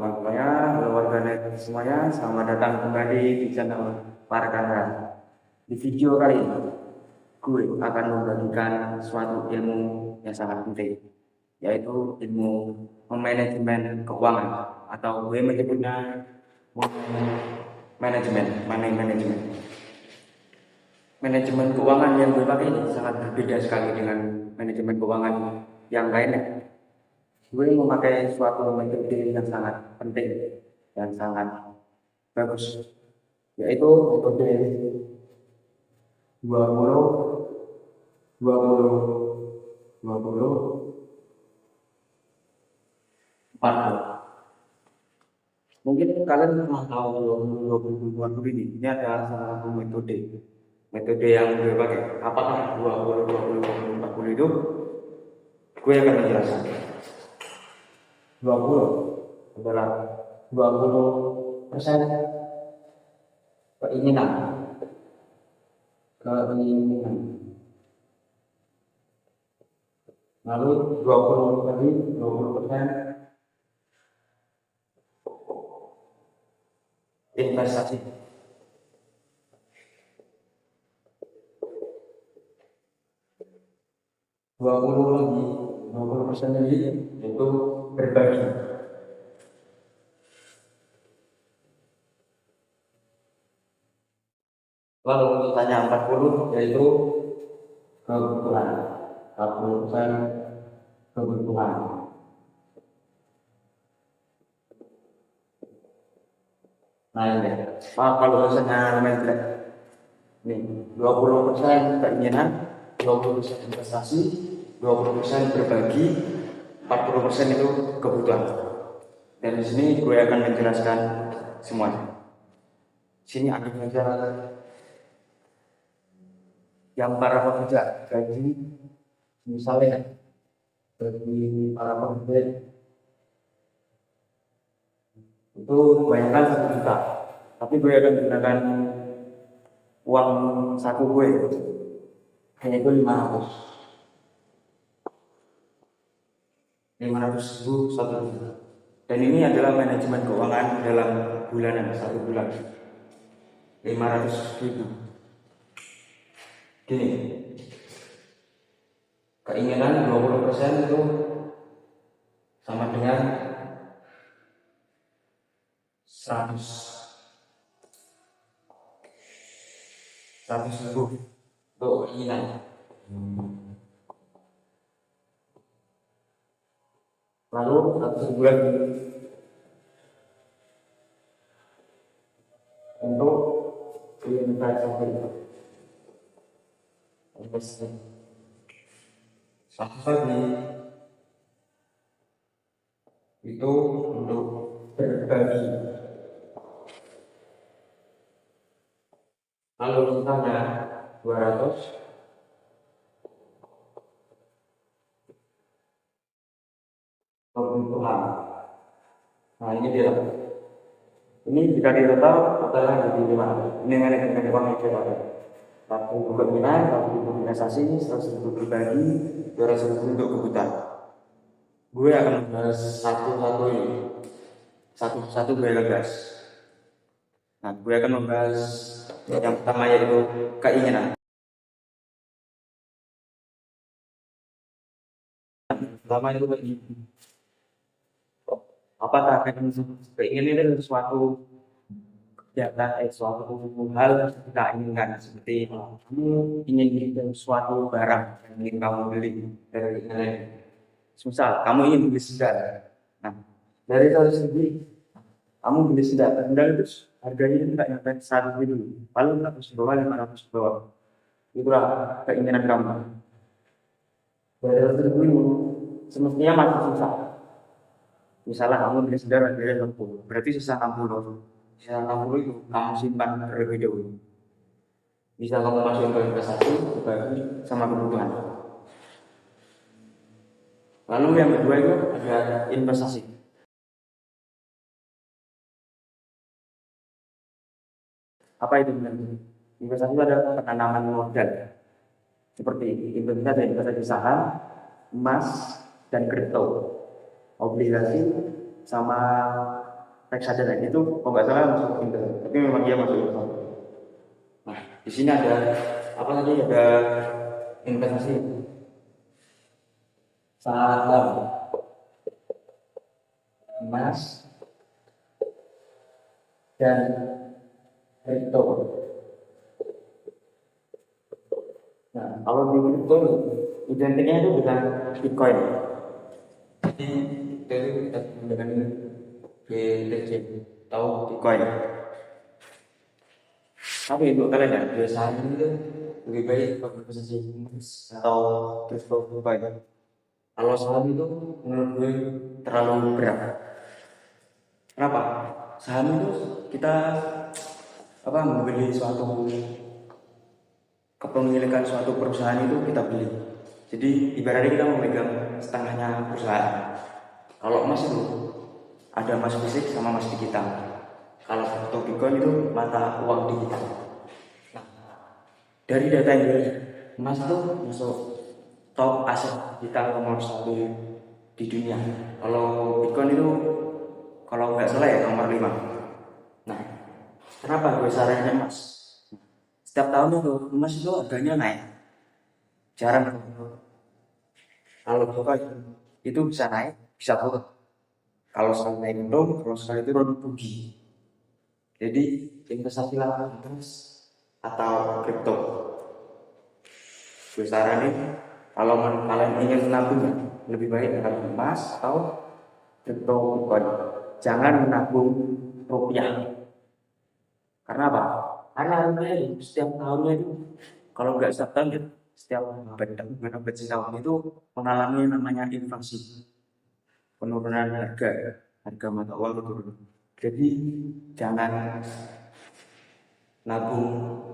teman-teman semuanya, halo warganet semuanya, selamat datang kembali di channel Parkara. Di video kali ini, gue akan membagikan suatu ilmu yang sangat penting, yaitu ilmu manajemen keuangan, atau gue menyebutnya manajemen, money management. Manajemen keuangan yang gue pakai ini sangat berbeda sekali dengan manajemen keuangan yang lainnya. Gue memakai suatu metode yang sangat penting dan sangat bagus, yaitu metode 20 20 20 40. Mungkin kalian pernah tahu 20 20 ini adalah salah satu metode yang gue pakai. Apakah 20 20 20 40 itu? Gue akan menjelaskan. 20 adalah 20% keinginan. Lalu 20 tadi 20% investasi. Dua puluh persen lagi itu berbagi. Lalu sisanya 40 yaitu kebutuhan. 40% kebutuhan. Nah ini, kalau misalnya memplek, nih 20% keinginan, 20% investasi, 20% berbagi, 40% itu kebutuhan. Dan di sini gue akan menjelaskan semuanya. Sini ada yang para pekerja gaji, misalnya bagi para pekerja itu kebanyakan 1 juta, tapi gue akan gunakan uang saku gue, yaitu 500 ribu 1 juta. Dan ini adalah manajemen keuangan dalam bulanan, 1 bulan 500 ribu. Gini, keinginan 20% itu sama dengan 100 ribu untuk keinginan. Lalu 1 bulan untuk investasi. 1 lagi itu untuk berbagi. Lalu sisanya 200 kebutuhan. Nah ini dia. Ini jika di total totalnya jadi 500. Ini manajemen uang yang saya pakai. 1 keinginan, 1 investasi, 100 berbagi, 200 untuk kebutuhan. Gue akan membahas satu-satu ini. Satu-satu gue akan bahas. Nah, gue akan membahas yang pertama yaitu keinginan. Pertama itu keinginan. Apakah keinginan itu suatu kegiatan, suatu hal yang kita inginkan, seperti kamu ingin suatu barang yang ingin kamu beli dari internet. Misal kamu ingin beli sendal. Nah, dari 100 ribu kamu beli sendal itu harganya itu nggak nyampe 100 ribu, paling 100 bawah, 500 bawah. Itulah keinginan kamu. Dari 100 ribu semestinya masih susah. Misalnya kamu beli sendal harganya 60, berarti sisa 60. Sisa 60 itu kamu simpan terlebih dahulu. Bisa kamu masukin ke investasi, berbagi, sama kebutuhan. Lalu yang kedua itu ada investasi. Apa itu investasi? Itu adalah penanaman modal. Seperti investasi saham, emas, dan kripto, obligasi, sama reksadana itu kalau nggak salah masuk investasi, tapi memang dia masuk investasi. Nah, di sini ada apa tadi, ada investasi saham, emas, dan kripto. Nah, kalau di kripto identiknya itu dengan Bitcoin. Jadi itu kita dengan BTC, tahu Bitcoin. Tapi untuk kalian ya, biasanya itu lebih baik berinvestasi emas atau kripto Bitcoin. Kalau saham itu menurut gue terlalu berat. Kenapa? Saham itu kita membeli suatu kepemilikan suatu perusahaan itu kita beli. Jadi ibaratnya kita memegang setengahnya perusahaan. Kalau emas itu ada emas fisik sama emas digital. Kalau kripto Bitcoin itu mata uang digital. Nah, dari data yang dilihat, emas itu masuk top aset digital nomor 1 di dunia. Kalau Bitcoin itu kalau nggak salah ya nomor 5. Nah, kenapa gue saranin emas? Setiap tahun itu emas itu harganya naik. Jarang. Kalau Bitcoin itu bisa naik, bisa turun. Kalau sekali naik untung, kalau sekali turun rugi. Jadi investasilah emas atau kripto. Gue saranin kalau kalian ingin menabung lebih baik dengan emas atau kripto Bitcoin. Jangan menabung rupiah. Karena apa? Karena rupiah itu setiap tahunnya itu kalau nggak setiap tahun ya, setiap abad setahun itu mengalami namanya inflasi, penurunan harga mata uang turun. Jadi jangan nabung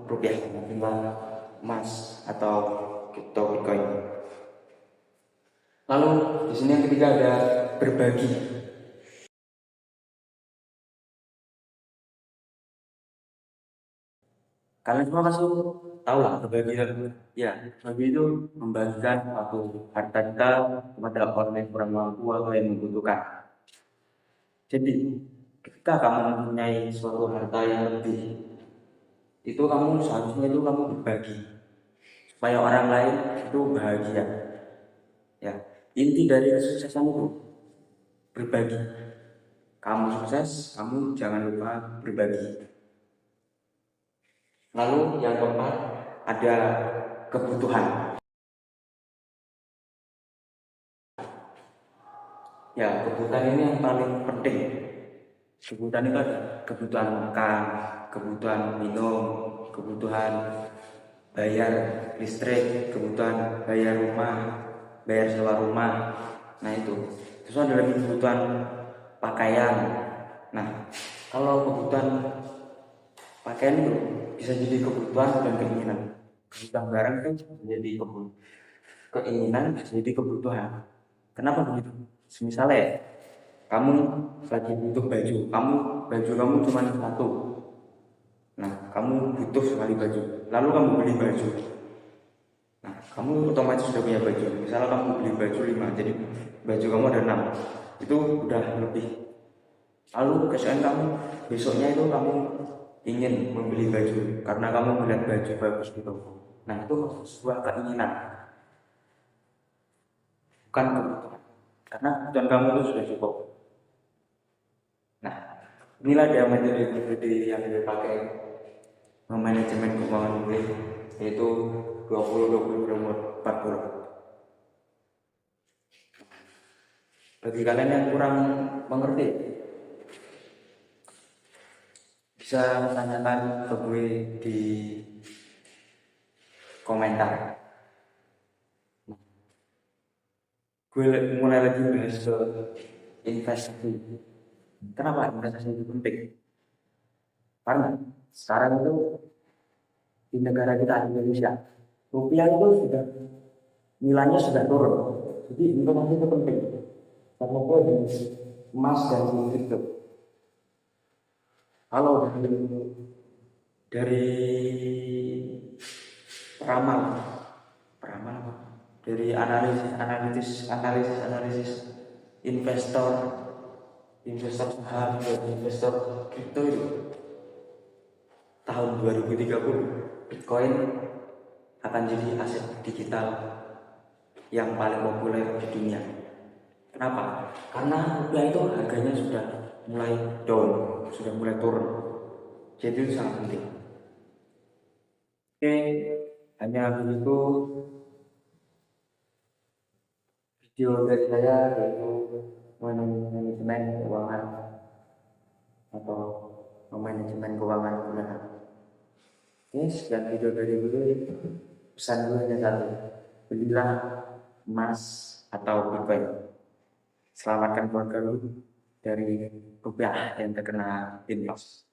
rupiah, nabung emas atau kripto Bitcoin. Lalu di sini yang ketiga ada berbagi. Kalian semua pasti tahu lah berbagi itu. Ya, berbagi itu membagikan suatu harta kita kepada orang yang kurang mampu atau yang membutuhkan. Jadi, ketika kamu mempunyai suatu harta yang lebih, itu kamu seharusnya itu kamu berbagi supaya orang lain itu bahagia. Ya, inti dari kesuksesan itu berbagi. Kamu sukses, kamu jangan lupa berbagi. Lalu yang keempat ada kebutuhan. Ya, kebutuhan ini yang paling penting. Kebutuhan itu ada kebutuhan makan, kebutuhan minum, kebutuhan bayar listrik, kebutuhan bayar rumah, bayar sewa rumah. Nah itu. Terus ada lagi kebutuhan pakaian. Nah, kalau kebutuhan pakaian itu bisa jadi kebutuhan dan keinginan. Kebutuhan barang kan menjadi keinginan, bisa jadi kebutuhan. Kenapa begitu? Misalnya ya, kamu lagi butuh baju kamu cuma satu. Nah, kamu butuh sekali baju, lalu kamu beli baju. Nah, kamu otomatis sudah punya baju. Misalnya kamu beli baju 5, jadi baju kamu ada 6. Itu udah lebih. Lalu kesan kamu besoknya itu kamu ingin membeli baju karena kamu melihat baju bagus gitu. Nah, itu sebuah keinginan, bukan kebutuhan. Karena kebutuhan kamu itu sudah cukup. Nah, inilah dia metode yang dipakai manajemen keuangan publik, yaitu 20-20-40. Bagi kalian yang kurang mengerti, bisa tanyakan ke gue di komentar. Gue mulai lagi bahas ke investasi. Kenapa investasi itu penting? Karena sekarang itu di negara kita Indonesia, rupiah itu sudah nilainya sudah turun. Jadi investasi itu penting. Karena itu ada emas dan kripto. Kalau dari peramal apa? Dari analisis investor investor saham dan investor kripto itu tahun 2030 Bitcoin akan jadi aset digital yang paling populer di dunia. Kenapa? Karena rupiah itu harganya sudah mulai down, sudah mulai turun. Jadi itu sangat penting. Oke, hanya begitu video dari saya, yaitu manajemen keuangan atau manajemen keuangan gimana. Oke, sekian video dari gue. Pesan gue hanya satu, belilah emas atau Bitcoin. Selamatkan keluarga lu dari rupiah yang terkena inflasi.